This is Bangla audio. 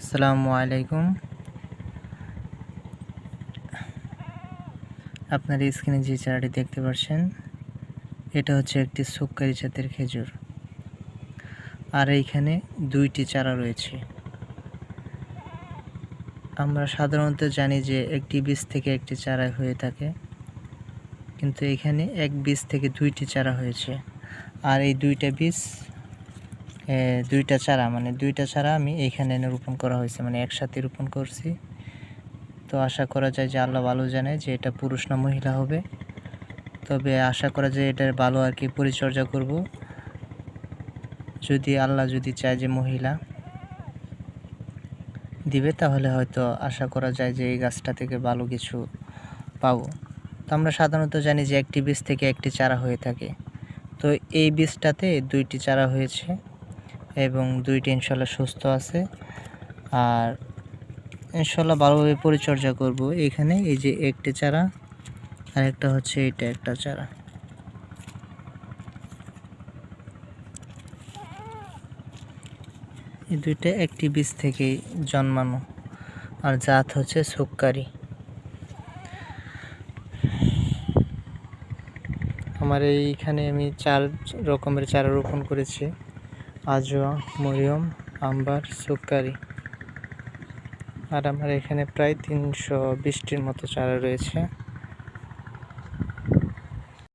আসসালামু আলাইকুম। আপনার স্ক্রিনে যে চারাটি দেখতে পাচ্ছেন এটা হচ্ছে একটি সুক্কারি জাতের খেজুর, আর এইখানে দুইটি চারা রয়েছে। আমরা সাধারণত জানি যে একটি বীজ থেকে একটি চারা হয়ে থাকে, কিন্তু এখানে এক বীজ থেকে দুইটি চারা হয়েছে। আর এই দুইটা চারা আমি এইখানে এনে রোপণ করা হয়েছে, মানে একসাথে রোপণ করছি। তো আশা করা যায় যে আল্লাহ ভালো জানে যে এটা পুরুষ না মহিলা হবে, তবে আশা করা যায় এটার ভালো পরিচর্যা করব। আল্লাহ যদি চায় যে মহিলা দিবে, তাহলে হয়তো আশা করা যায় যে এই গাছটা থেকে ভালো কিছু পাবো। তো আমরা সাধারণত জানি যে একটি বীজ থেকে একটি চারা হয়ে থাকে। তো এই বীজটাতে দুইটি চারা হয়েছে এবং দুইটি ইনশাল্লাহ সুস্থ আছে, আর ইনশাল্লাহ ভালোভাবে পরিচর্যা করব। এখানে এই যে একটি চারা আর একটা হচ্ছে এটা একটা চারা। এই দুইটা একটি বীজ থেকে জন্মানো, আর জাত হচ্ছে সুক্কারি। আমার এইখানে আমি 4 রকমের চারা রোপণ করেছি: আজওয়া, মরিয়ম, আম্বার, সুক্কারি। আর আমার এখানে প্রায় 320টির মতো চারা রয়েছে।